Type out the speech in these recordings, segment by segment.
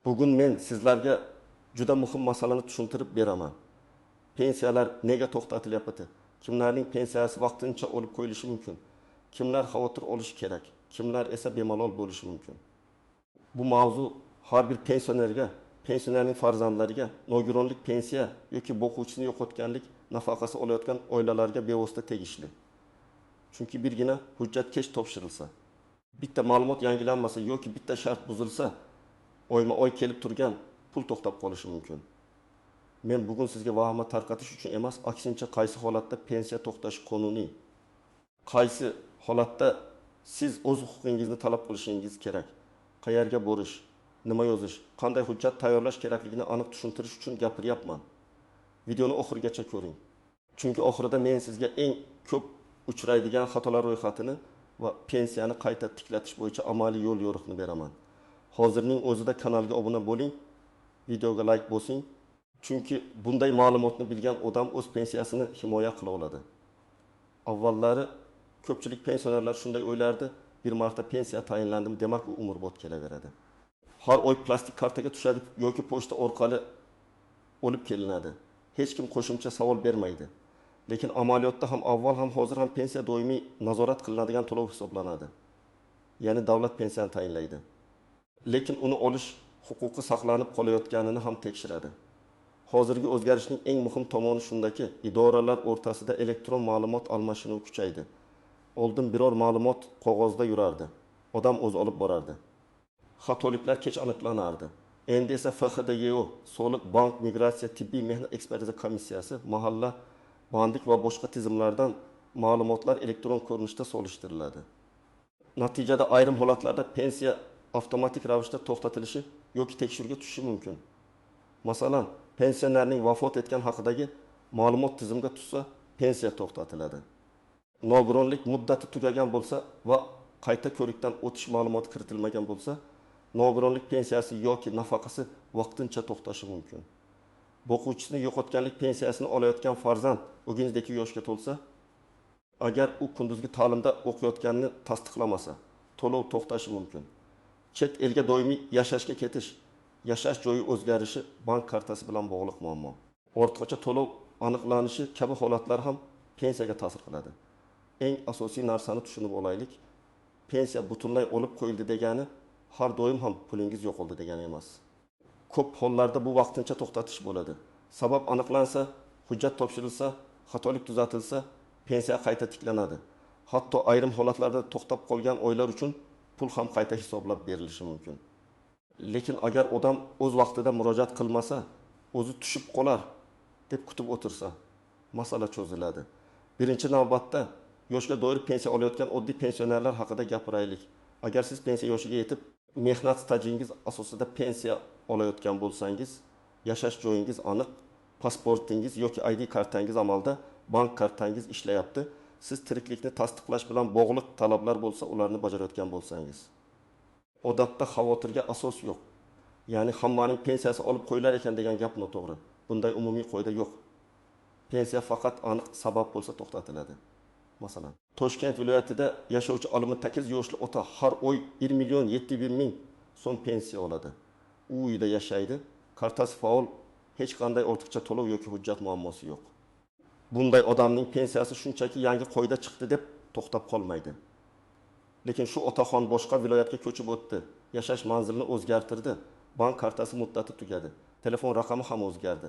Bugun men sizlarga juda muhim masalani tushuntirib beraman. Pensiyalar nega to'xtatilyapti? Kimlarning pensiyasi vaqtincha olib qo'yilishi mumkin? Kimlar xavotir olishi kerak? Kimlar esa bemalol bo'lishi mumkin? Bu mavzu har bir pensionerga, pensionerning farzandlariga, nogironlik pensiya yoki boquvchisini yo'qotganlik nafaqasi olayotgan oilalarga bevosita tegishli. Chunki birgina hujjat kech topshirilsa, bitta ma'lumot yangilanmasa yoki bitta shart buzilsa, oyma-oy kelib turgan pul to'xtab qolishi mumkin. Men bugun sizga vahima tarqatish uchun emas, aksincha qaysi holatda pensiya to'xtashi qonuniy, qaysi holatda siz o'z huquqingizni talab qilishingiz kerak, qayerga borish, nima yozish, qanday hujjat tayyorlash kerakligini aniq tushuntirish uchun gapiryapman. Videoni oxirigacha ko'ring. Chunki oxirida men sizga eng ko'p uchraydigan xatolar ro'yxatini va pensiyani qayta tiklatish bo'yicha amaliy yo'l yo'riqni beraman. Hozirning o'zida kanalga obuna bo'ling, videoga like bosing. Chunki bunday ma'lumotni bilgan odam o'z pensiyasini himoya qila oladi. Avvallari ko'pchilik pensionerlar shunday o'ylardi, bir marta pensiya tayinlandim, demak u umrbod kelaveradi. Har oy plastik kartaga tushadi yoki pochta orqali olib kelinadi. Hech kim qo'shimcha savol bermaydi. Lekin amaliyotda ham avval ham hozir ham pensiya doimiy nazorat qilinadigan to'lov hisoblanadi. Ya'ni davlat pensiyani tayinlaydi. Lekin uni olish huquqi saqlanib qolayotganini ham tekshiradi. Hozirgi o'zgarishning eng muhim tomoni shundaki, idoralar o'rtasida elektron ma'lumot almashinuvi kuchaydi. Oldin biror ma'lumot qog'ozda yurardi. Odam o'zi olib borardi. Xatoliklar kech aniqlanardi. Endi esa FXDGO, Soliq, bank, migratsiya, tibbiy mehnat ekspertiza komissiyasi, mahalla, bandlik va boshqa tizimlardan ma'lumotlar elektron ko'rinishda solishtiriladi. Natijada ayrim holatlarda pensiya avtomatik ravishda to'xtatilishi yoki tekshiruvga tushishi mumkin. Masalan, pensionerning vafot etgan haqidagi ma'lumot tizimga tushsa, pensiya to'xtatiladi. Nogironlik muddati tugagan bo'lsa va qayta ko'rikdan o'tish ma'lumoti kiritilmagan bo'lsa, nogironlik pensiyasi yoki nafaqasi vaqtincha to'xtashi mumkin. Boquvchisini yo'qotganlik pensiyasini olayotgan farzand o'gingizdagi yoshga to'lsa, agar u kunduzgi ta'limda o'qiyotganini tasdiqlamasa, to'lov to'xtashi mumkin. Chet elga doimiy yashashga ketish, yashash joyi o'zgarishi bank kartasi bilan bog'liq muammo. Ortiqcha to'lov aniqlanishi kabi holatlar ham pensiyaga ta'sir qiladi. Eng asosiy narsani tushunib olaylik. Pensiya butunlay olib qo'yildi degani har doim ham pulingiz yo'qoldi degani emas. Ko'p hollarda bu vaqtincha to'xtatish bo'ladi. Sabab aniqlansa, hujjat topshirilsa, xatolik tuzatilsa, pensiya qayta tiklanadi. Hatto ayrim holatlarda to'xtab qolgan oylar uchun pul ham qayta hisoblab berilishi mumkin. Lekin agar odam o'z vaqtida murojaat qilmasa, o'zi tushib qolar deb kutib o'tirsa, masala cho'ziladi. Birinchi navbatda yoshga doir pensiya olayotgan oddiy pensionerlar haqida gapiraylik. Agar siz pensiya yoshiga yetib, mehnat stajingiz asosida pensiya olayotgan bo'lsangiz, yashash joyingiz aniq, pasportingiz yoki ID kartangiz amalda, bank kartangiz ishlayapti, siz tiriklikni tasdiqlash bilan bog'liq talablar bo'lsa, ularni bajarayotgan bo'lsangiz. Odatda xavotirga asos yo'q. Ya'ni hammaning pensiyasi olib qo'yilar ekan degan gap noto'g'ri. Bunday umumiy qoida yo'q. Pensiya faqat aniq sabab bo'lsa to'xtatiladi. Masalan, Toshkent viloyatida yashovchi 68 yoshli ota har oy 1.700.000 so'm pensiya oladi. U uyda yashaydi, kartasi faol, hech qanday ortiqcha to'lov yoki hujjat muammosi yo'q. Bunday odamning pensiyasi shunchaki yangi qoida chiqdi deb to'xtab qolmaydi. Lekin shu otaxon boshqa viloyatga ko'chib o'tdi, yashash manzilini o'zgartirdi, bank kartasi muddati tugadi, telefon raqami ham o'zgardi.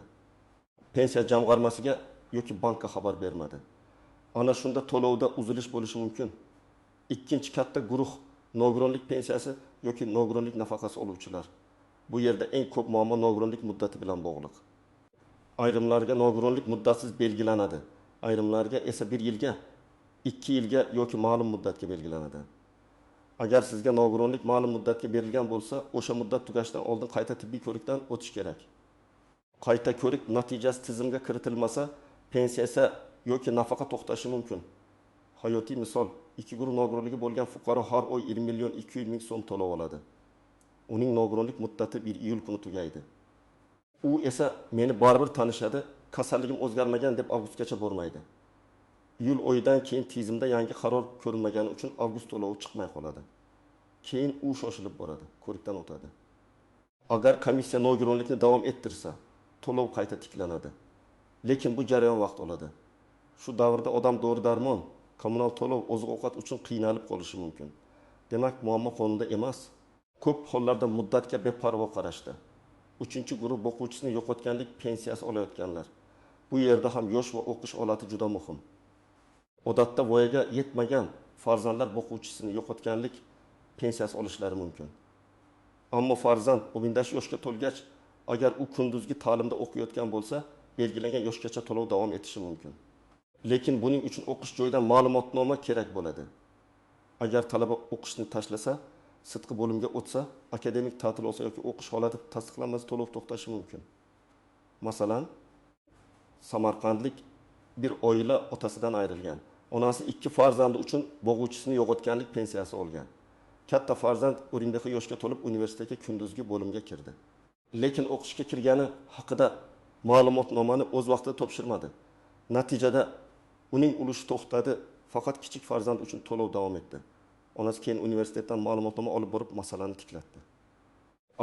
Pensiya jamg'armasiga yoki bankka xabar bermadi. Ana shunda to'lovda uzilish bo'lishi mumkin. Ikkinchi katta guruh nogironlik pensiyasi yoki nogironlik nafaqasi oluvchilar. Bu yerda eng ko'p muammo nogironlik muddati bilan bog'liq. Ayrimlarga nogironlik muddatsiz belgilanadi, ayrimlarga esa 1 yilga, 2 yilga yoki ma'lum muddatga belgilanadi. Agar sizga nogironlik ma'lum muddatga berilgan bo'lsa, o'sha muddat tugashidan oldin qayta tibbiy ko'rikdan o'tish kerak. Qayta ko'rik natijasi tizimga kiritilmasa, pensiya esa yoki nafaqa to'xtashi mumkin. Hayotiy misol, 2 guruh nogironligi bo'lgan fuqaro har oy 1.200.000 so'm to'lov oladi. Uning nogironlik muddati 1 iyul kuni tugaydi. U esa meni baribir tanishadi, kasalligim o'zgarmagan deb avgustgacha bormaydi. Iyul oyidan keyin tizimda yangi qaror ko'rilmagani uchun avgust to'lovi chiqmay qoladi. Keyin u shoshilib boradi, ko'rikdan o'tadi. Agar komissiya nogironlikni davom ettirsa, to'lov qayta tiklanadi. Lekin bu jarayon vaqt oladi. Shu davrda odam dori-darmon, kommunal to'lov, oziq-ovqat uchun qiynalib qolishi mumkin. Demak, muammo qonunda emas. Ko'p hollarda muddatga beparvo qarashdi. 3-guruh o'quvchisini yo'qotganlik pensiyasi olayotganlar. Bu yerda ham yosh va o'qish holati juda muhim. Odatda voyaga yetmagan farzandlar o'quvchisini yo'qotganlik pensiyasi olishlari mumkin. Ammo farzand 15 yoshga to'lgach, agar u kunduzgi ta'limda o'qiyotgan bo'lsa, belgilangan yoshgacha to'lov davom etishi mumkin. Lekin buning uchun o'qish joyidan ma'lumotnoma kerak bo'ladi. Agar talaba o'qishni tashlasa, sidqi bo'limga o'tsa, akademik ta'til olsa yoki o'qish holati tasdiqlanmasa to'lov to'xtashi mumkin. Masalan, Samarqandlik bir oila otasidan ayrilgan. Onasi 2 farzandi uchun bo'g'uvchisini yo'qotganlik pensiyasi olgan. Katta farzand O'rindiqi yoshga to'lib universitetga kunduzgi bo'limga kirdi. Lekin o'qishga kirgani haqida ma'lumotnomani o'z vaqtida topshirmadi. Natijada uning ulushi to'xtadi, faqat kichik farzand uchun to'lov davom etdi. Onasi keyin universitetdan ma'lumotnoma olib borib masalani tiklatdi.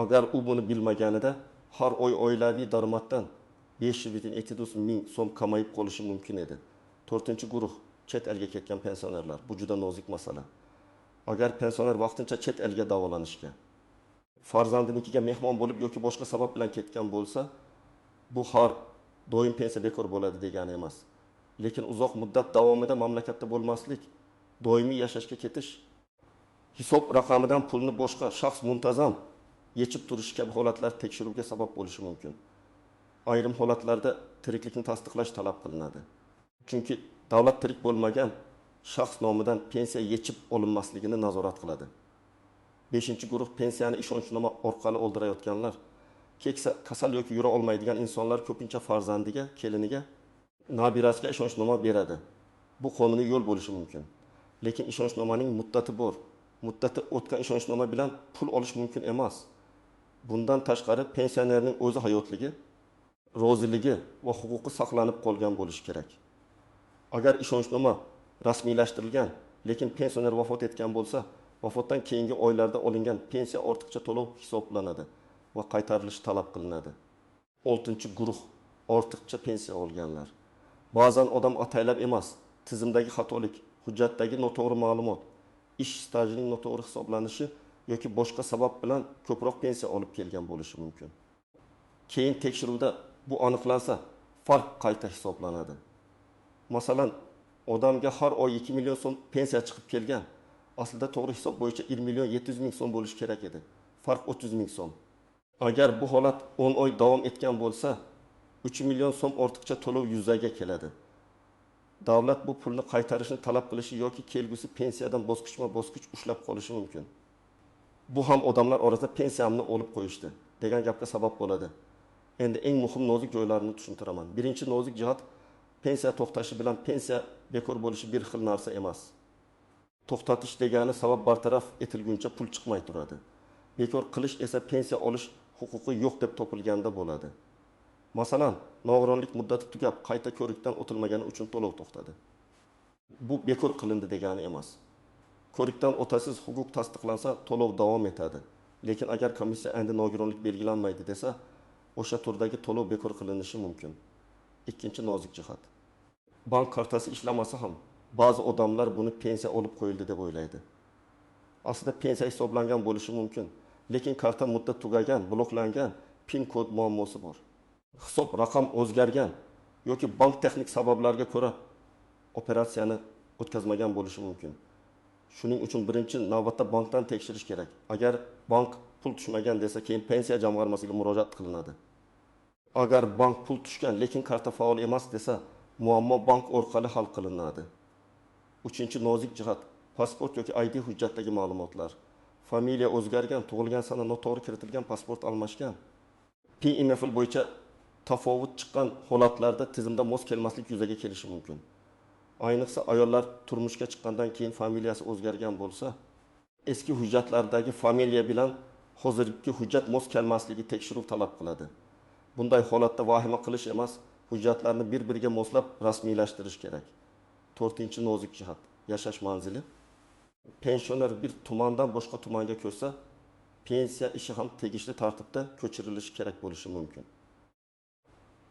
Agar u buni bilmaganida har oy oilaviy daromaddan 500 ming so'm kamayib qolishi mumkin edi. 4-guruh chet elga ketgan pensionerlar. Bu juda nozik masala. Agar pensioner vaqtincha chet elga davolanishga, farzandinikiga mehmon bo'lib yoki boshqa sabab bilan ketgan bo'lsa, bu har doim pensiya bekor bo'ladi degani emas. Lekin uzoq muddat davomida mamlakatda bo'lmaslik, doimiy yashashga ketish, hisob raqamidan pulni boshqa shaxs muntazam yechib turishi kabi holatlar tekshiruvga sabab bo'lishi mumkin. Ayrim holatlarda tiriklikni tasdiqlash talab qilinadi. Chunki davlat tirik bo'lmagan shaxs nomidan pensiya yechib olinmasligini nazorat qiladi. 5-guruh pensiyani ishonchnoma orqali oldirayotganlar, keksa, kasal yoki yura olmaydigan insonlar ko'pincha farzandiga, keliniga, nabirasiga ishonchnoma beradi. Bu qonuniy yo'l bo'lishi mumkin. Lekin ishonchnomaning muddati bor. Muddati o'tgan ishonchnoma bilan pul olish mumkin emas. Bundan tashqari pensionerning o'zi hayotligi, roziligi va huquqi saqlanib qolgan bo'lishi kerak. Agar ishonchnoma rasmiylashtirilgan, lekin pensioner vafot etgan bo'lsa, vafotdan keyingi oylarda olingan pensiya ortiqcha to'lov hisoblanadi va qaytarilishi talab qilinadi. 6-guruh ortiqcha pensiya olganlar. Ba'zan odam ataylab emas, tizimdagi xatolik, hujjatdagi noto'g'ri ma'lumot, ish stajining noto'g'ri hisoblanishi yoki boshqa sabab bilan ko'proq pensiya olib kelgan bo'lishi mumkin. Keyin tekshiruvda bu aniqlansa, farq qayta hisoblanadi. Masalan, odamga har oy 2 million so'm pensiya chiqib kelgan. Aslida to'g'ri hisob bo'yicha 1 million 700 ming so'm bo'lishi kerak edi. Farq 30 ming so'm. Agar bu holat 10 oy davom etgan bo'lsa, 3 million so'm ortiqcha to'lov yuzaga keladi. Davlat bu pulni qaytarishni talab qilishi yoki kelgusi pensiyadan bosqichma-bosqich ushlab qolishi mumkin. Bu ham odamlar orasida pensiyamni olib qo'yishdi degan gapga sabab bo'ladi. Endi eng muhim nozik joylarini tushuntiraman. Birinchi nozik jihat, pensiya to'xtashi bilan pensiya bekor bo'lishi bir xil narsa emas. To'xtatish degani sabab bartaraf etilguncha pul chiqmay turadi. Bekor qilish esa pensiya olish huquqi yo'q deb topilganda bo'ladi. Masalan, nogironlik muddati tugab, qayta ko'rikdan o'tilmagani uchun to'lov to'xtadi. Bu bekor qilindi degani emas. Ko'rikdan o'tasiz huquq tasdiqlansa, to'lov davom etadi. Lekin agar komissiya endi nogironlik belgilanmaydi desa, o'sha turdagi to'lov bekor qilinishi mumkin. Ikkinchi nozik jihat. Bank kartasi ishlamasa ham ba'zi odamlar buni pensiya olib qo'yildi deb o'ylaydi. Aslida pensiya hisoblangan bo'lishi mumkin, lekin karta muddat tugagan, bloklangan, PIN kod muammosi bor. Hisob raqam o'zgargan yoki bank texnik sabablarga ko'ra operatsiyani o'tkazmagan bo'lishi mumkin. Shuning uchun birinchi navbatda bankdan tekshirish kerak. Agar bank pul tushmagan desa, keyin pensiya jamg'armasiga murojaat qilinadi. Agar bank pul tushgan, lekin karta faol emas desa, muammo bank orqali hal qilinadi. Uchinchi nozik jihat, pasport yoki ID hujjatdagi ma'lumotlar. Familiya o'zgargan, tug'ilgan sana noto'g'ri kiritilgan, pasport almashgan. PIMFL bo'yicha tafovut chiqqan holatlarda tizimda mos kelmaslik yuzaga kelishi mumkin. Ayniqsa ayollar turmushga chiqqandan keyin familiyasi o'zgargan bo'lsa, eski hujjatlardagi familiya bilan hozirgi hujjat mos kelmasligi tekshiruv talab qiladi. Bunday holatda vahima qilish emas, hujjatlarni bir-biriga moslab rasmiylashtirish kerak. 4-nozik jihat, yashash manzili. Pensioner bir tumandan boshqa tumanga ko'chsa, pensiya ishi ham tegishli tartibda ko'chirilishi kerak bo'lishi mumkin.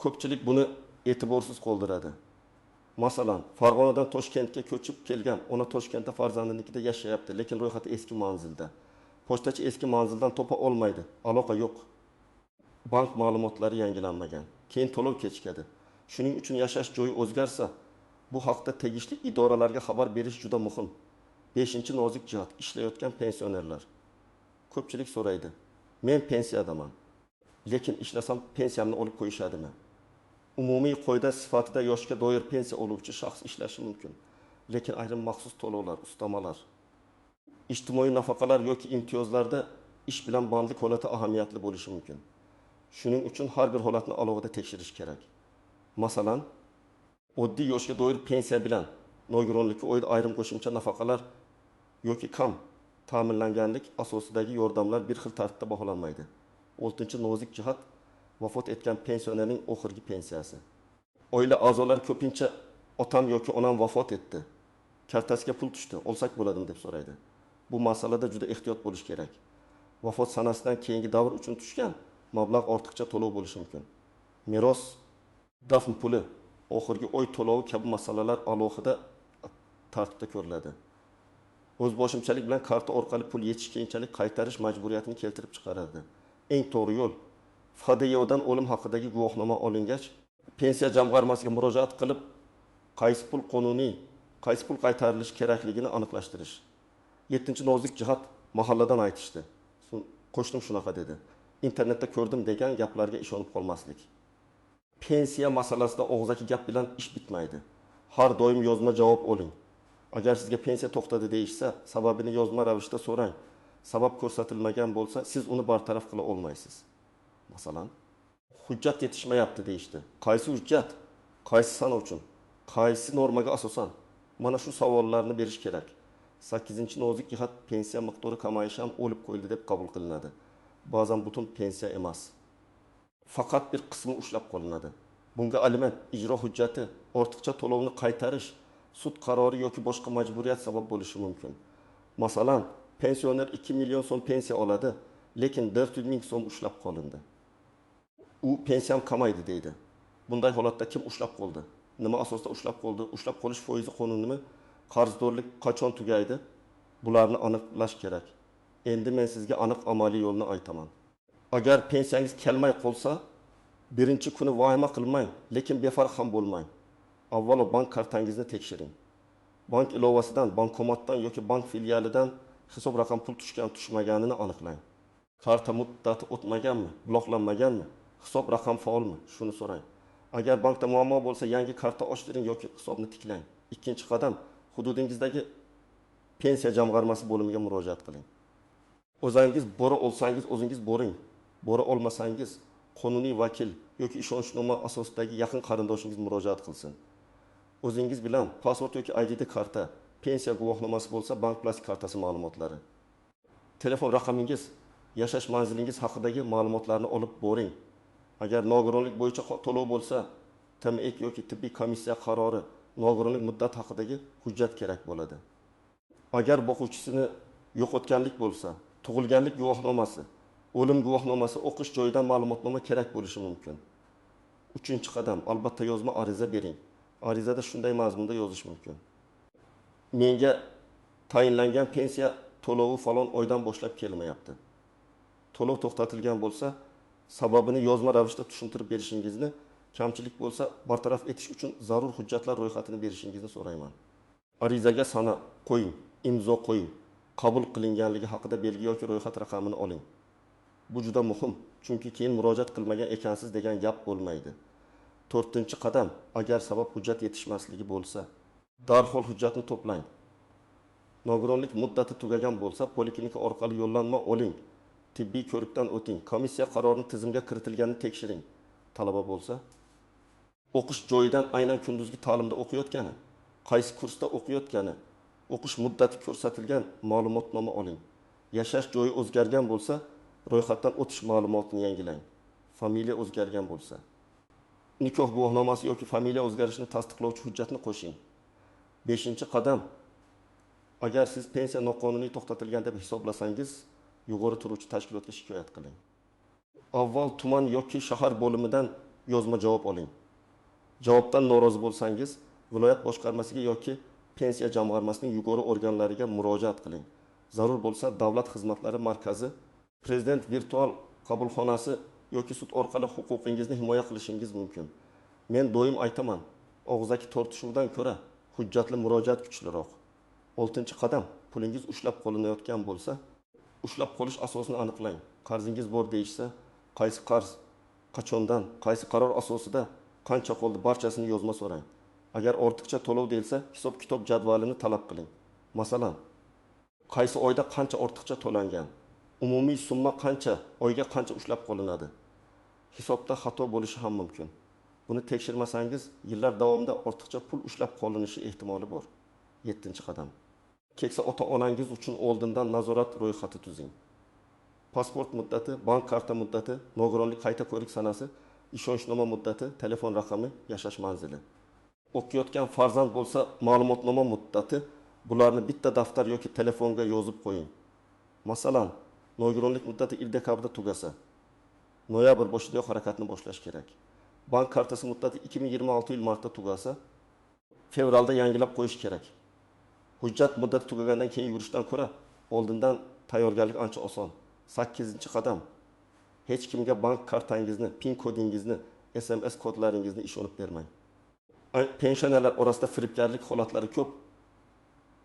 Ko'pchilik buni e'tiborsiz qoldiradi. Masalan, Farg'onadan Toshkentga ko'chib kelgan, ona Toshkentda farzandinikida yashayapti, lekin ro'yxati eski manzilda. Pochtachi eski manzildan topa olmaydi, aloqa yo'q. Bank ma'lumotlari yangilanmagan, keyin to'lov kechikadi. Shuning uchun yashash joyi o'zgarsa, bu haqda tegishli idoralarga xabar berish juda muhim. 5-nozik jihat, ishlayotgan pensionerlar. Ko'pchilik so'raydi, men pensiyadaman, lekin ishlasam pensiyamni olib qo'yishadimi? Umumiy qoida sifatida yoshga doir pensiya oluvchi shaxs ishlashi mumkin, lekin ayrim maxsus to'lovlar, ustamalar, ijtimoiy nafaqalar yoki imtiyozlarda ish bilan bog'liq holati ahamiyatli bo'lishi mumkin. Shuning uchun har bir holatni alohida tekshirish kerak. Masalan, oddiy yoshga doir pensiya bilan nogironlikka oid ayrim qo'shimcha nafaqalar yoki kam ta'minlanganlik asosidagi yordamlar bir xil tartibda baholanmaydi. 6-nozik jihat vafot etgan pensionerning oxirgi pensiyasi. Oila a'zolari ko'pincha otam yoki onam vafot etdi, kartasiga pul tushdi, olsak bo'ladimi deb so'raydi. Bu masalada juda ehtiyot bo'lish kerak. Vafot sanasidan keyingi davr uchun tushgan mablag' ortiqcha to'lov bo'lishi mumkin. Meros, dafn puli, oxirgi oy to'lovi kabi masalalar alohida tartibda ko'riladi. O'zboshimchalik bilan karta orqali pul yetish keyinchalik qaytarish majburiyatini keltirib chiqaradi. Eng to'g'ri yo'l FDYdan o'lim haqidagi guvohnoma olingach, pensiya jamg'armasiga murojaat qilib, qaysi pul qonuniy, qaysi pul qaytarilishi kerakligini aniqlashtirish. 7-nozik jihat mahalladan aytishdi. Qo'shnim shunaqa dedi. Internetda ko'rdim degan gaplarga ishonib qolmaslik. Pensiya masalasida og'zaki gap bilan ish bitmaydi. Har doim yozma javob oling. Agar sizga pensiya to'xtadi deyishsa, sababini yozma ravishda so'rang. Sabab ko'rsatilmagan bo'lsa, siz uni bartaraf qila olmaysiz. Masalan, hujjat yetishmayapti deyishdi. Qaysi hujjat? Qaysi sana uchun? Qaysi normaga asosan? Mana shu savollarni berish kerak. 8-nozik jihat pensiya miqdori kamayishi ham o'lib qo'yildi deb qabul qilinadi. Ba'zan butun pensiya emas. Faqat bir qismi ushlab qolinadi. Bunga aliment, ijro hujjati, ortiqcha to'lovni qaytarish, sud qarori yoki boshqa majburiyat sabab bo'lishi mumkin. Masalan, pensioner 2 million so'm pensiya oladi, lekin 400 ming so'm ushlab qolindi. U pensiyam kamaydi deydi. Bunday holatda kim ushlab qoldi? Nima asosda ushlab qoldi? Ushlab qolish foizi qonunimi? Qarzdorlik qachon tugaydi? Bularni aniqlash kerak. Endi men sizga aniq amaliy yo'lni aytaman. Agar pensiyangiz kelmay qolsa, birinchi kuni vahima qilmang, lekin befarq ham bo'lmang. Avvalo bank kartangizni tekshiring. Bank ilovasidan, bankomatdan yoki bank filialidan hisob raqam pul tushmaganini aniqlang. Karta muddati o'tmaganmi, bloklanmaganmi, hisob raqam faolmi? Shuni so'rang. Agar bankda muammo bo'lsa, yangi karta ochtiring yoki hisobni tiklang. Ikkinchi qadam, hududingizdagi pensiya jamg'armasi bo'limiga murojaat qiling. O'zingiz bora olsangiz, o'zingiz boring. Bora olmasangiz, qonuniy vakil yoki ishonchnoma asosidagi yaqin qarindoshingiz murojaat qilsin. O'zingiz bilan pasport yoki ID karta, pensiya guvohnomasi bo'lsa, bank plastik kartasi ma'lumotlari. Telefon raqamingiz, yashash manzilingiz haqidagi ma'lumotlarni olib boring. Agar nogironlik bo'yicha to'lov bo'lsa, TMEK yoki tibbiy komissiya qarori, nogironlik muddati haqidagi hujjat kerak bo'ladi. Agar boquvchisini yo'qotganlik bo'lsa, tug'ilganlik guvohnomasi, o'lim guvohnomasi, o'qish joyidan ma'lumotnoma kerak bo'lishi mumkin. 3-qadam, albatta yozma ariza bering. Arizada shunday mazmunda yozish mumkin. Menga tayinlangan pensiya to'lovi falon oydan boshlab kelmayapti. To'lov to'xtatilgan bo'lsa, sababini yozma ravishda tushuntirib berishingizni, kamchilik bo'lsa bartaraf etish uchun zarur hujjatlar ro'yxatini berishingizni so'rayman. Arizaga sana qo'ying, imzo qo'ying. Qabul qilinganligi haqida belgi yoki ro'yxat raqamini oling. Bu juda muhim, chunki keyin murojaat qilmagan ekansiz degan gap bo'lmaydi. 4-qadam, agar sabab hujjat yetishmasligi bo'lsa, darhol hujjatni to'plang. Nogironlik muddati tugagan bo'lsa, poliklinika orqali yo'llanma oling. Tibbiy ko'rikdan o'ting. Komissiya qarorini tizimga kiritilganini tekshiring. Talaba bo'lsa, o'qish joyidan aynan kunduzgi ta'limda o'qiyotgani, qaysi kursda o'qiyotgani, o'qish muddati ko'rsatilgan ma'lumotnoma oling. Yashash joyi o'zgargan bo'lsa, ro'yxatdan o'tish ma'lumotini yangilang. Familiya o'zgargan bo'lsa, nikoh guvohnomasi yoki familiya o'zgarishini tasdiqlovchi hujjatni qo'shing. 5-qadam, agar siz pensiya noqonuniy to'xtatilgan deb hisoblasangiz, yuqori turuvchi tashkilotga shikoyat qiling. Avval tuman yoki shahar bo'limidan yozma javob oling. Javobdan norozi bo'lsangiz, viloyat boshqarmasiga yoki pensiya jamg'armasining yuqori organlariga murojaat qiling. Zarur bo'lsa, Davlat xizmatlari markazi, Prezident virtual qabulxonasi yoki sud orqali huquqingizni himoya qilishingiz mumkin. Men doim aytaman, og'zaki tortishuvdan ko'ra hujjatli murojaat kuchliroq. 6-qadam, pulingiz ushlab qolinayotgan bo'lsa, ushlab qolish asosini aniqlang. Qarzingiz bor deyishsa, qaysi qarz, qachondan, qaysi qaror asosida, qancha qoldi barchasini yozma so'rang. Agar ortiqcha to'lov deyilsa, hisob-kitob jadvalini talab qiling. Masalan, qaysi oyda qancha ortiqcha to'langan, umumiy summa qancha, oyga qancha ushlab qolinadi. Hisobda xato bo'lishi ham mumkin. Buni tekshirmasangiz, yillar davomida ortiqcha pul ushlab qolinishi ehtimoli bor. 7-qadam. Keksa ota-onangiz uchun oldindan nazorat ro'yxati tuzing. Pasport muddati, bank karta muddati, nogironlik qayta ko'rik sanasi, ishonchnoma muddati, telefon raqami, yashash manzili. O'qiyotgan farzand bo'lsa, ma'lumotnoma muddati, bularni bitta daftar yoki telefonga yozib qo'ying. Masalan, nogironlik muddati yil dekabrda tugasa, noyabr boshidayoq harakatni boshlash kerak. Bank kartasi muddati 2026 yil martda tugasa, fevralda yangilab qo'yish kerak. Hujjat muddati tugagandan keyin yurishdan ko'ra, oldindan tayyorgarlik ancha oson. 8-qadam. Hech kimga bank kartangizni, PIN kodingizni, SMS kodlaringizni ishonib bermang. Pensionerlar orasida firibgarlik holatlari ko'p.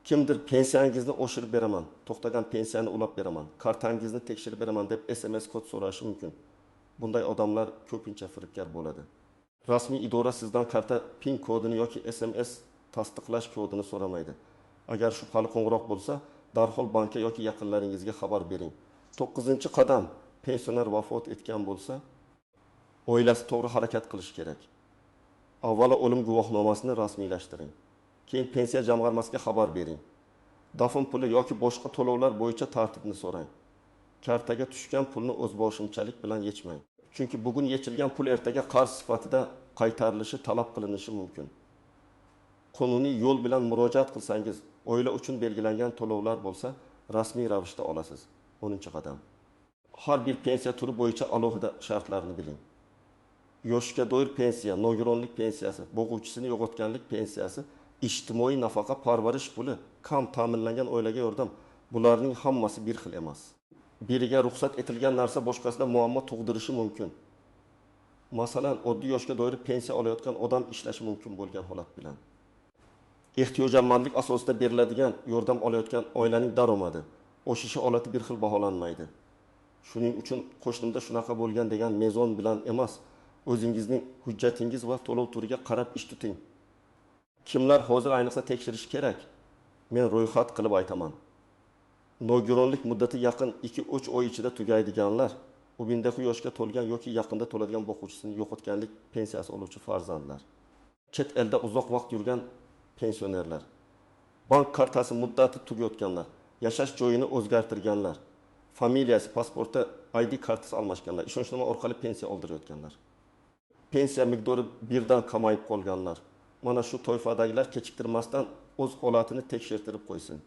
Kimdir pensiyangizni oshirib beraman, to'xtagan pensiyani ulab beraman, kartangizni tekshirib beraman deb SMS kod so'rashi mumkin. Bunday odamlar ko'pincha firibgar bo'ladi. Rasmiy idora sizdan karta PIN kodini yoki SMS tasdiqlash kodini so'ramaydi. Agar shubhali qo'ng'iroq bo'lsa, darhol bankka yoki yaqinlaringizga xabar bering. 9-qadam. Pensioner vafot etgan bo'lsa, oilasi to'g'ri harakat qilish kerak. Avvalo o'lim guvohnomasini rasmiylashtiring. Keyin pensiya jamg'armasiga xabar bering. Dafn puli yoki boshqa to'lovlar bo'yicha tartibni so'rang. Kartaga tushgan pulni o'zboshimchalik bilan yechmang. Chunki bugun yechilgan pul ertaga qarz sifatida qaytarilishi talab qilinishi mumkin. Qonuniy yo'l bilan murojaat qilsangiz, oila uchun belgilangan to'lovlar bo'lsa, rasmiy ravishda olasiz. 10-qadam. Har bir pensiya turi bo'yicha alohida shartlarni biling. Yoshga doir pensiya, nogironlik pensiyasi, bo'g'uvchisini yo'qotganlik pensiyasi, ijtimoiy nafaqa parvarish puli, kam ta'minlangan oilaga yordam, bularning hammasi bir xil emas. Biriga ruxsat etilgan narsa boshqasida muammo tug'dirishi mumkin. Masalan, oddiy yoshga doir pensiya olayotgan odam ishlashi mumkin bo'lgan holat bilan. Ehtiyojmandlik asosida beriladigan yordam olayotgan oilaning daromadi, o'shishi holati bir xil baholanmaydi. Shuning uchun qo'shnimda shunaqa bo'lgan degan mezon bilan emas, o'zingizning hujjatingiz va to'lov turiga qarab ish tuting. Kimlar hozir ayniqsa tekshirish kerak? Men ro'yxat qilib aytaman. Nogironlik muddati yaqin 2-3 oy ichida tugaydiganlar, ubindagi yoshga to'lgan yoki yaqinda to'ladigan boquvchisini yo'qotganlik pensiyasi oluvchi farzandlar, chet elda uzoq vaqt yurgan pensionerlar, bank kartasi muddati tugayotganlar, yashash joyini o'zgartirganlar, familiyasi, pasporti, ID kartasi almashganlar, ishonchnoma orqali pensiya oldirayotganlar, pensiya miqdori birdan kamayib qolganlar. Mana shu toifadagilar kechiktirmasdan o'z holatini tekshirtirib qo'ysin.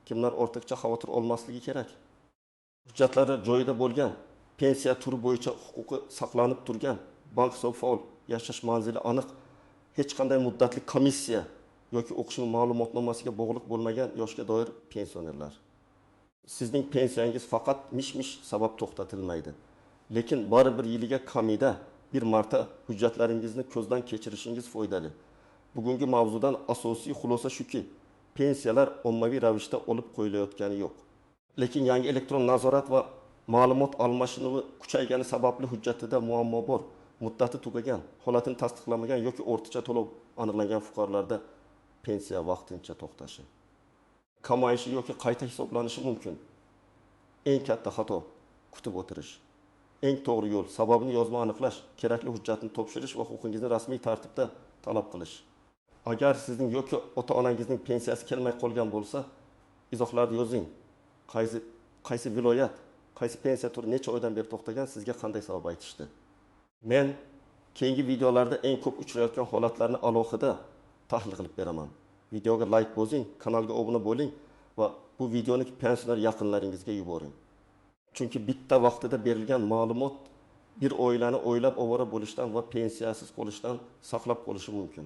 Kimlar ortiqcha xavotir olmasligi kerak? Hujjatlari joyida bo'lgan, pensiya turi bo'yicha huquqi saqlanib turgan, bank hisobi faol, yashash manzili aniq, hech qanday muddatli komissiya yoki o'qish ma'lumotnomasiga bog'liq bo'lmagan yoshga doir pensionerlar. Sizning pensiyangiz faqat mish-mish sabab to'xtatilmaydi. Lekin baribir yiliga kamida bir marta hujjatlaringizni ko'zdan kechirishingiz foydali. Bugungi mavzudan asosiy xulosa shuki, pensiyalar ommaviy ravishda olib qo'yilayotgani yo'q. Lekin yangi elektron nazorat va ma'lumot almashinuvi kuchaygani sababli hujjatida muammo bor. Muddati tugagan, holatini tasdiqlamagan yoki o'rtacha to'lov aniqlangan fuqarolarda pensiya vaqtincha to'xtashi, kamayishi yoki qayta hisoblanishi mumkin. Eng katta xato kutib o'tirish. Eng to'g'ri yo'l sababini yozma aniqlash, kerakli hujjatni topshirish va huquqingizni rasmiy tartibda talab qilish. Agar sizning yoki ota-onangizning pensiyasi kelmay qolgan bo'lsa, izohlarni yozing. Qaysi viloyat, qaysi pensiya turi necha oydan beri to'xtagan, sizga qanday sabab aytishdi. Men keyingi videolarda eng ko'p uchrayotgan holatlarni alohida tahlil qilib beraman. Videoga like bosing, kanalga obuna bo'ling va bu videoni pensioner yaqinlaringizga yuboring. Chunki bitta vaqtida berilgan ma'lumot bir oilani o'ylab ovora bo'lishdan va pensiyasiz qolishdan saqlab qolishi mumkin.